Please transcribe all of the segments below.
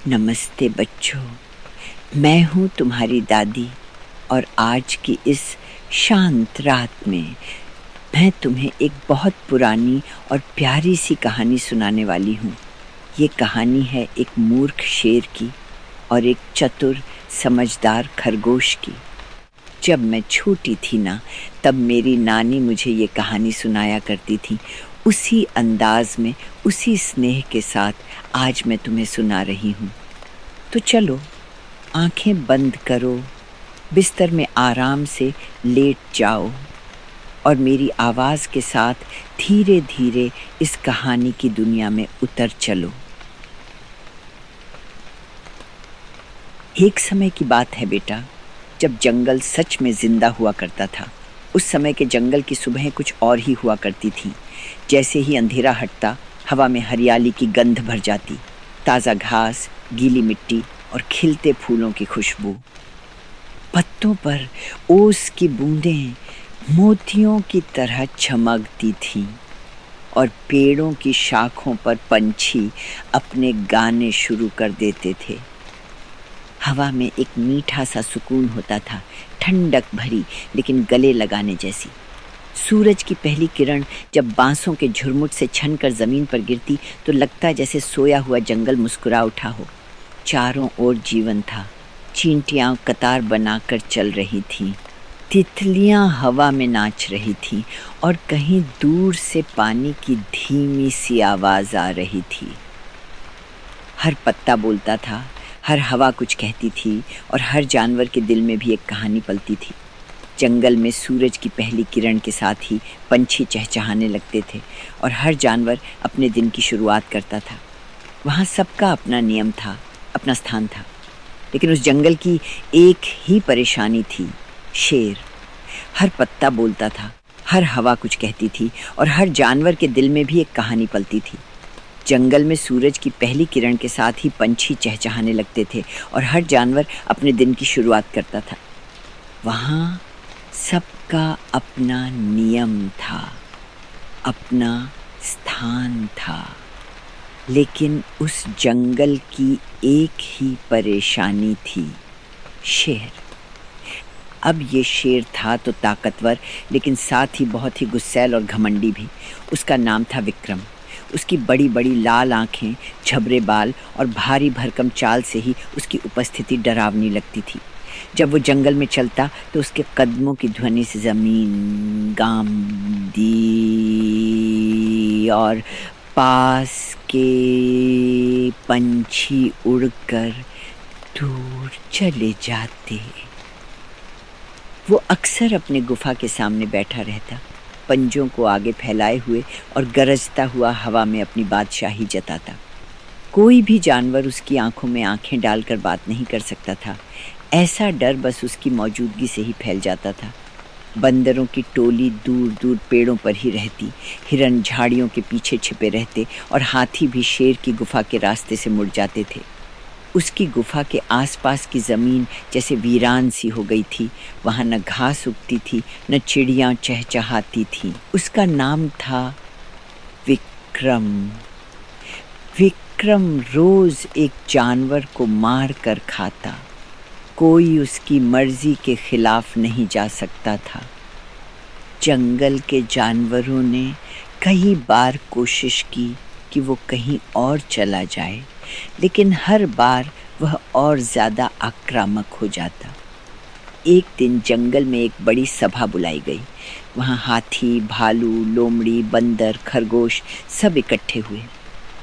नमस्ते बच्चों, मैं हूँ तुम्हारी दादी और आज की इस शांत रात में मैं तुम्हें एक बहुत पुरानी और प्यारी सी कहानी सुनाने वाली हूँ। ये कहानी है एक मूर्ख शेर की और एक चतुर समझदार खरगोश की। जब मैं छोटी थी ना, तब मेरी नानी मुझे ये कहानी सुनाया करती थी। उसी अंदाज में, उसी स्नेह के साथ आज मैं तुम्हें सुना रही हूँ। तो चलो, आंखें बंद करो, बिस्तर में आराम से लेट जाओ और मेरी आवाज़ के साथ धीरे धीरे इस कहानी की दुनिया में उतर चलो। एक समय की बात है बेटा, जब जंगल सच में जिंदा हुआ करता था। उस समय के जंगल की सुबहें कुछ और ही हुआ करती थीं। जैसे ही अंधेरा हटता, हवा में हरियाली की गंध भर जाती, ताज़ा घास, गीली मिट्टी और खिलते फूलों की खुशबू। पत्तों पर ओस की बूंदें मोतियों की तरह चमकती थीं और पेड़ों की शाखों पर पंछी अपने गाने शुरू कर देते थे। हवा में एक मीठा सा सुकून होता था, ठंडक भरी लेकिन गले लगाने जैसी। सूरज की पहली किरण जब बांसों के झुरमुट से छनकर जमीन पर गिरती तो लगता जैसे सोया हुआ जंगल मुस्कुरा उठा हो। चारों ओर जीवन था। चींटियां कतार बनाकर चल रही थीं, तितलियां हवा में नाच रही थीं और कहीं दूर से पानी की धीमी सी आवाज आ रही थी। हर पत्ता बोलता था, हर हवा कुछ कहती थी और हर जानवर के दिल में भी एक कहानी पलती थी। जंगल में सूरज की पहली किरण के साथ ही पंछी चहचहाने लगते थे और हर जानवर अपने दिन की शुरुआत करता था। वहाँ सबका अपना नियम था, अपना स्थान था। लेकिन उस जंगल की एक ही परेशानी थी, शेर। हर पत्ता बोलता था, हर हवा कुछ कहती थी और हर जानवर के दिल में भी एक कहानी पलती थी। जंगल में सूरज की पहली किरण के साथ ही पंछी चहचहाने लगते थे और हर जानवर अपने दिन की शुरुआत करता था। वहाँ सबका अपना नियम था, अपना स्थान था। लेकिन उस जंगल की एक ही परेशानी थी, शेर। अब ये शेर था तो ताकतवर, लेकिन साथ ही बहुत ही गुस्सैल और घमंडी भी। उसका नाम था विक्रम। उसकी बड़ी बड़ी लाल आंखें, झबरे बाल और भारी भरकम चाल से ही उसकी उपस्थिति डरावनी लगती थी। जब वो जंगल में चलता तो उसके कदमों की ध्वनि से जमीन गांधी और पास के पंछी उड़कर दूर चले जाते। वो अक्सर अपने गुफा के सामने बैठा रहता, पंजों को आगे फैलाए हुए और गरजता हुआ हवा में अपनी बादशाही जताता। कोई भी जानवर उसकी आंखों में आंखें डालकर बात नहीं कर सकता था। ऐसा डर बस उसकी मौजूदगी से ही फैल जाता था। बंदरों की टोली दूर दूर पेड़ों पर ही रहती, हिरन झाड़ियों के पीछे छिपे रहते और हाथी भी शेर की गुफा के रास्ते से मुड़ जाते थे। उसकी गुफा के आसपास की ज़मीन जैसे वीरान सी हो गई थी। वहाँ न घास उगती थी, न चिड़ियाँ चहचहाती थीं। उसका नाम था विक्रम। विक्रम रोज़ एक जानवर को मार कर खाता। कोई उसकी मर्जी के खिलाफ नहीं जा सकता था। जंगल के जानवरों ने कई बार कोशिश की कि वो कहीं और चला जाए, लेकिन हर बार वह और ज़्यादा आक्रामक हो जाता। एक दिन जंगल में एक बड़ी सभा बुलाई गई। वहाँ हाथी, भालू, लोमड़ी, बंदर, खरगोश सब इकट्ठे हुए।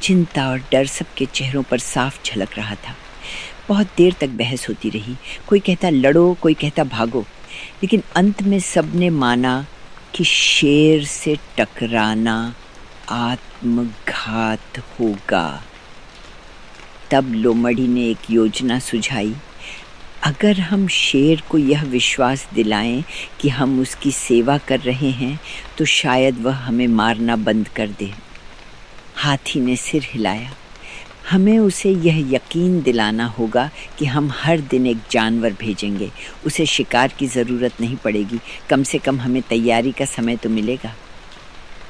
चिंता और डर सबके चेहरों पर साफ झलक रहा था। बहुत देर तक बहस होती रही। कोई कहता लड़ो, कोई कहता भागो, लेकिन अंत में सबने माना कि शेर से टकराना आत्मघात होगा। तब लोमड़ी ने एक योजना सुझाई। अगर हम शेर को यह विश्वास दिलाएं कि हम उसकी सेवा कर रहे हैं तो शायद वह हमें मारना बंद कर दे। हाथी ने सिर हिलाया। हमें उसे यह यकीन दिलाना होगा कि हम हर दिन एक जानवर भेजेंगे। उसे शिकार की ज़रूरत नहीं पड़ेगी, कम से कम हमें तैयारी का समय तो मिलेगा।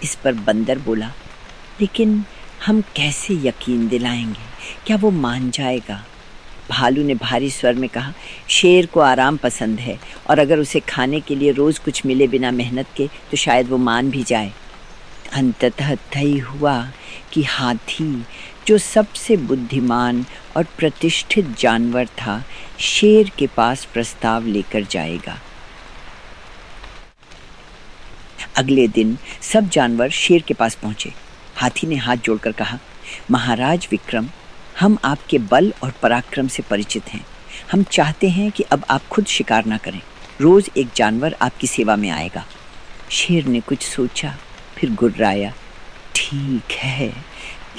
इस पर बंदर बोला, लेकिन हम कैसे यकीन दिलाएंगे? क्या वो मान जाएगा? भालू ने भारी स्वर में कहा, शेर को आराम पसंद है और अगर उसे खाने के लिए रोज कुछ मिले बिना मेहनत के तो शायद वो मान भी जाए। अंततः तय हुआ कि हाथी, जो सबसे बुद्धिमान और प्रतिष्ठित जानवर था, शेर के पास प्रस्ताव लेकर जाएगा। अगले दिन सब जानवर शेर के पास पहुंचे। हाथी ने हाथ जोड़कर कहा, महाराज विक्रम, हम आपके बल और पराक्रम से परिचित हैं। हम चाहते हैं कि अब आप खुद शिकार ना करें। रोज एक जानवर आपकी सेवा में आएगा। शेर ने कुछ सोचा, फिर गुर्राया, ठीक है,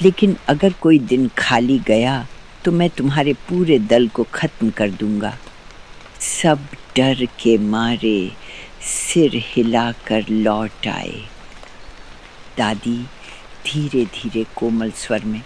लेकिन अगर कोई दिन खाली गया तो मैं तुम्हारे पूरे दल को खत्म कर दूंगा। सब डर के मारे सिर हिलाकर लौट आए। दादी धीरे धीरे कोमल स्वर में,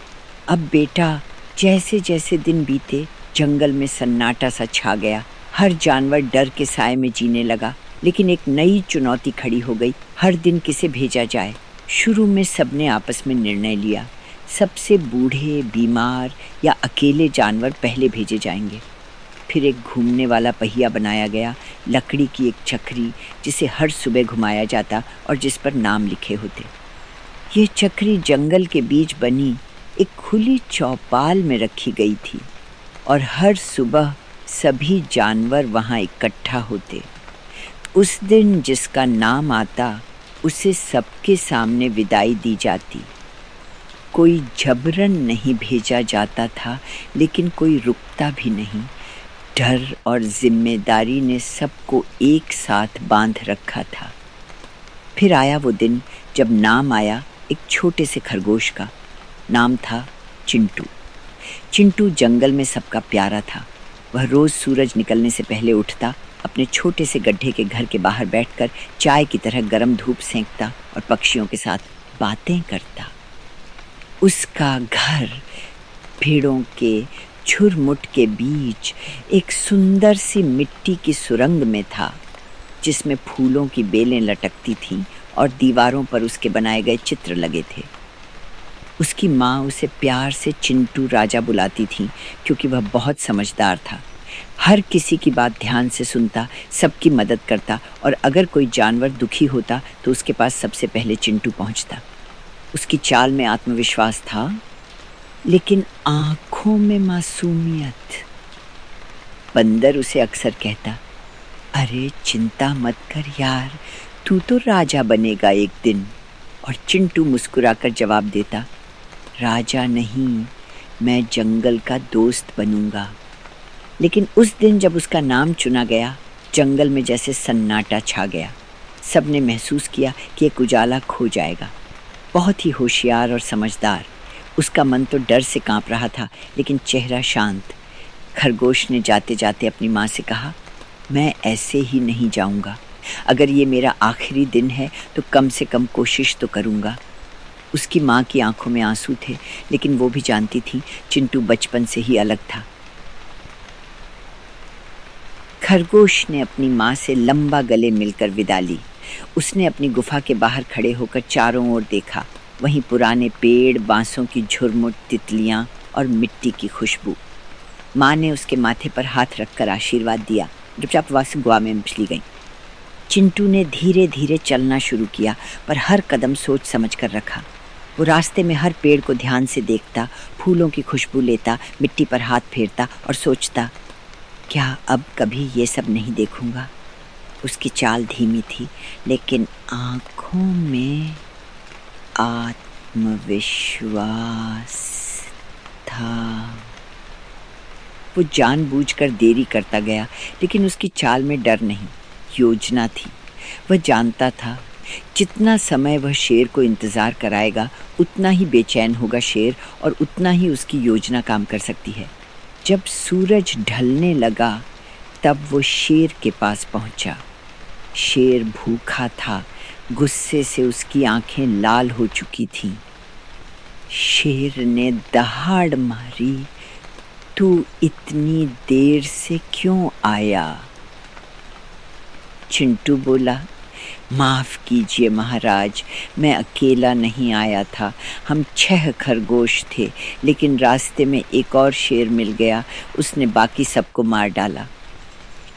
अब बेटा, जैसे जैसे दिन बीते जंगल में सन्नाटा सा छा गया। हर जानवर डर के साए में जीने लगा। लेकिन एक नई चुनौती खड़ी हो गई, हर दिन किसे भेजा जाए। शुरू में सबने आपस में निर्णय लिया, सबसे बूढ़े, बीमार या अकेले जानवर पहले भेजे जाएंगे। फिर एक घूमने वाला पहिया बनाया गया, लकड़ी की एक चक्री जिसे हर सुबह घुमाया जाता और जिस पर नाम लिखे होते। ये चक्री जंगल के बीच बनी एक खुली चौपाल में रखी गई थी और हर सुबह सभी जानवर वहां इकट्ठा होते। उस दिन जिसका नाम आता उसे सबके सामने विदाई दी जाती। कोई जबरन नहीं भेजा जाता था, लेकिन कोई रुकता भी नहीं। डर और जिम्मेदारी ने सबको एक साथ बांध रखा था। फिर आया वो दिन जब नाम आया एक छोटे से खरगोश का। नाम था चिंटू। चिंटू जंगल में सबका प्यारा था। वह रोज सूरज निकलने से पहले उठता, अपने छोटे से गड्ढे के घर के बाहर बैठकर चाय की तरह गर्म धूप सेंकता और पक्षियों के साथ बातें करता। उसका घर पेड़ों के झुरमुट के बीच एक सुंदर सी मिट्टी की सुरंग में था, जिसमें फूलों की बेलें लटकती थीं और दीवारों पर उसके बनाए गए चित्र लगे थे। उसकी माँ उसे प्यार से चिंटू राजा बुलाती थी, क्योंकि वह बहुत समझदार था। हर किसी की बात ध्यान से सुनता, सबकी मदद करता और अगर कोई जानवर दुखी होता तो उसके पास सबसे पहले चिंटू पहुंचता। उसकी चाल में आत्मविश्वास था, लेकिन आंखों में मासूमियत। बंदर उसे अक्सर कहता, अरे चिंता मत कर यार, तू तो राजा बनेगा एक दिन। और चिंटू मुस्कुराकर जवाब देता, राजा नहीं, मैं जंगल का दोस्त बनूंगा। लेकिन उस दिन जब उसका नाम चुना गया, जंगल में जैसे सन्नाटा छा गया। सबने महसूस किया कि एक उजाला खो जाएगा। बहुत ही होशियार और समझदार, उसका मन तो डर से कांप रहा था, लेकिन चेहरा शांत। खरगोश ने जाते जाते अपनी माँ से कहा, मैं ऐसे ही नहीं जाऊंगा। अगर ये मेरा आखिरी दिन है तो कम से कम कोशिश तो करूंगा। उसकी माँ की आंखों में आंसू थे, लेकिन वो भी जानती थी चिंटू बचपन से ही अलग था। खरगोश ने अपनी माँ से लंबा गले मिलकर विदा ली। उसने अपनी गुफा के बाहर खड़े होकर चारों ओर देखा। वहीं पुराने पेड़, बांसों की झुरमुट, तितलियां और मिट्टी की खुशबू। माँ ने उसके माथे पर हाथ रखकर आशीर्वाद दिया। चुपचाप वहां से गुआ में चली गई। चिंटू ने धीरे धीरे चलना शुरू किया, पर हर कदम सोच समझ कर रखा। वो रास्ते में हर पेड़ को ध्यान से देखता, फूलों की खुशबू लेता, मिट्टी पर हाथ फेरता और सोचता, क्या अब कभी ये सब नहीं देखूंगा। उसकी चाल धीमी थी, लेकिन आंखों में आत्मविश्वास था। वो जानबूझकर देरी करता गया, लेकिन उसकी चाल में डर नहीं, योजना थी। वह जानता था जितना समय वह शेर को इंतजार कराएगा, उतना ही बेचैन होगा शेर और उतना ही उसकी योजना काम कर सकती है। जब सूरज ढलने लगा, तब वो शेर के पास पहुंचा। शेर भूखा था, गुस्से से उसकी आंखें लाल हो चुकी थीं। शेर ने दहाड़ मारी, तू इतनी देर से क्यों आया? चिंटू बोला, माफ कीजिए महाराज, मैं अकेला नहीं आया था। हम 6 खरगोश थे, लेकिन रास्ते में एक और शेर मिल गया। उसने बाकी सबको मार डाला।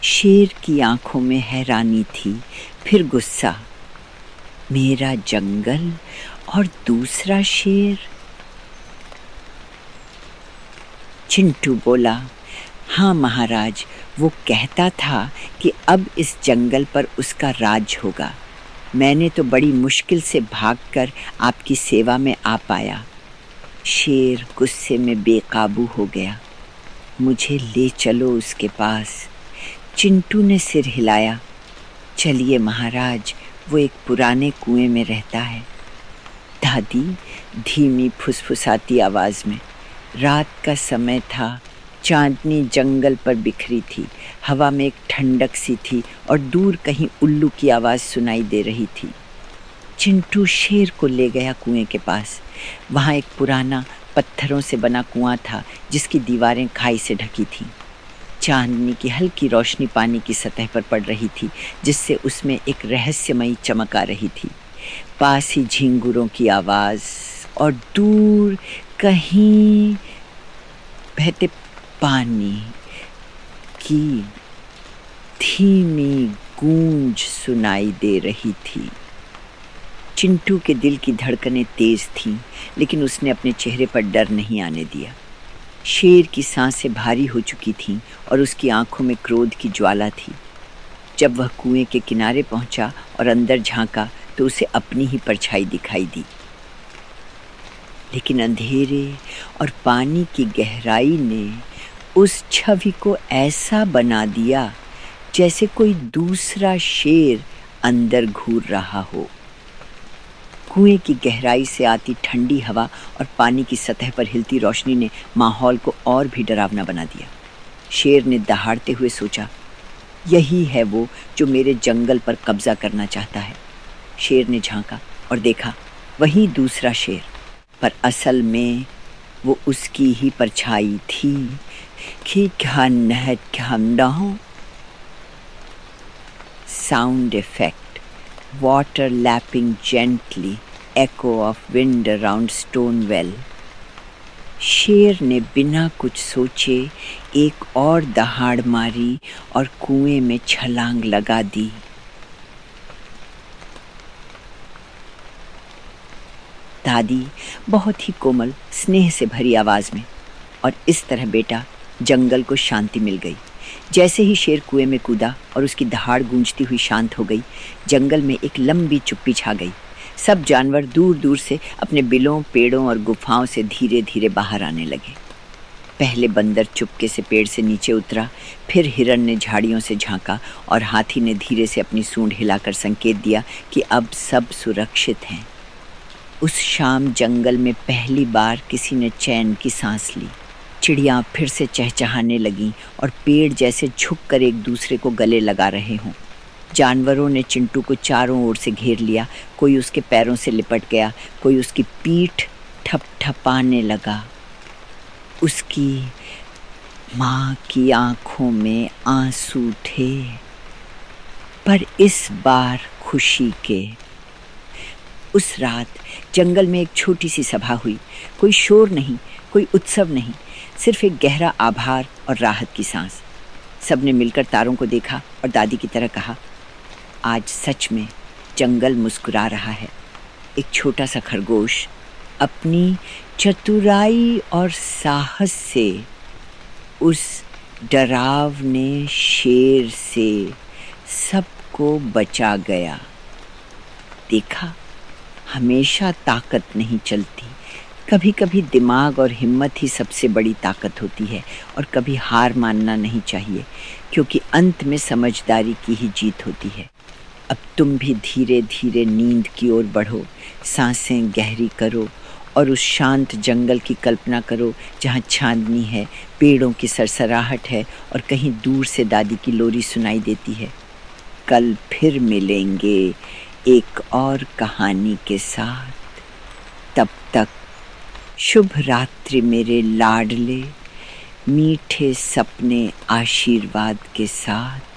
शेर की आंखों में हैरानी थी, फिर गुस्सा। मेरा जंगल और दूसरा शेर? चिंटू बोला, हाँ महाराज, वो कहता था कि अब इस जंगल पर उसका राज होगा। मैंने तो बड़ी मुश्किल से भागकर आपकी सेवा में आ पाया। शेर गुस्से में बेकाबू हो गया। मुझे ले चलो उसके पास। चिंटू ने सिर हिलाया। चलिए महाराज, वो एक पुराने कुएं में रहता है। दादी धीमी फुसफुसाती आवाज में। रात का समय था। चांदनी जंगल पर बिखरी थी। हवा में एक ठंडक सी थी और दूर कहीं उल्लू की आवाज सुनाई दे रही थी। चिंटू शेर को ले गया कुएं के पास। वहां एक पुराना पत्थरों से बना कुआं था, जिसकी दीवारें खाई से ढकी थीं। चांदनी की हल्की रोशनी पानी की सतह पर पड़ रही थी, जिससे उसमें एक रहस्यमयी चमक आ रही थी। पास ही झींगुरों की आवाज और दूर कहीं बहते पानी की धीमी गूंज सुनाई दे रही थी। चिंटू के दिल की धड़कनें तेज थीं, लेकिन उसने अपने चेहरे पर डर नहीं आने दिया। शेर की सांसें भारी हो चुकी थीं और उसकी आंखों में क्रोध की ज्वाला थी। जब वह कुएं के किनारे पहुंचा और अंदर झांका तो उसे अपनी ही परछाई दिखाई दी। लेकिन अंधेरे और पानी की गहराई ने उस छवि को ऐसा बना दिया जैसे कोई दूसरा शेर अंदर घूर रहा हो। कुएं की गहराई से आती ठंडी हवा और पानी की सतह पर हिलती रोशनी ने माहौल को और भी डरावना बना दिया। शेर ने दहाड़ते हुए सोचा, यही है वो जो मेरे जंगल पर कब्जा करना चाहता है। शेर ने झांका और देखा, वही दूसरा शेर, पर असल में वो उसकी ही परछाई थी। Sound effect, water lapping gently, echo of wind around stone well. शेर ने बिना कुछ सोचे एक और दहाड़ मारी और कुएं में छलांग लगा दी। दादी बहुत ही कोमल स्नेह से भरी आवाज में, और इस तरह बेटा, जंगल को शांति मिल गई। जैसे ही शेर कुएं में कूदा और उसकी दहाड़ गूंजती हुई शांत हो गई, जंगल में एक लंबी चुप्पी छा गई। सब जानवर दूर दूर से अपने बिलों, पेड़ों और गुफाओं से धीरे धीरे बाहर आने लगे। पहले बंदर चुपके से पेड़ से नीचे उतरा, फिर हिरन ने झाड़ियों से झांका और हाथी ने धीरे से अपनी सूंड हिलाकर संकेत दिया कि अब सब सुरक्षित हैं। उस शाम जंगल में पहली बार किसी ने चैन की सांस ली। चिड़ियाँ फिर से चहचहाने लगीं और पेड़ जैसे झुककर एक दूसरे को गले लगा रहे हों। जानवरों ने चिंटू को चारों ओर से घेर लिया। कोई उसके पैरों से लिपट गया, कोई उसकी पीठ ठपठपाने लगा। उसकी माँ की आंखों में आंसू थे, पर इस बार खुशी के। उस रात जंगल में एक छोटी सी सभा हुई। कोई शोर नहीं, कोई उत्सव नहीं, सिर्फ एक गहरा आभार और राहत की सांस। सबने मिलकर तारों को देखा और दादी की तरह कहा, आज सच में जंगल मुस्कुरा रहा है। एक छोटा सा खरगोश अपनी चतुराई और साहस से उस डरावने शेर से सबको बचा गया। देखा, हमेशा ताकत नहीं चलती, कभी कभी दिमाग और हिम्मत ही सबसे बड़ी ताकत होती है। और कभी हार मानना नहीं चाहिए, क्योंकि अंत में समझदारी की ही जीत होती है। अब तुम भी धीरे धीरे नींद की ओर बढ़ो, सांसें गहरी करो और उस शांत जंगल की कल्पना करो जहाँ चांदनी है, पेड़ों की सरसराहट है और कहीं दूर से दादी की लोरी सुनाई देती है। कल फिर मिलेंगे एक और कहानी के साथ। तब तक शुभ रात्रि मेरे लाडले, मीठे सपने आशीर्वाद के साथ।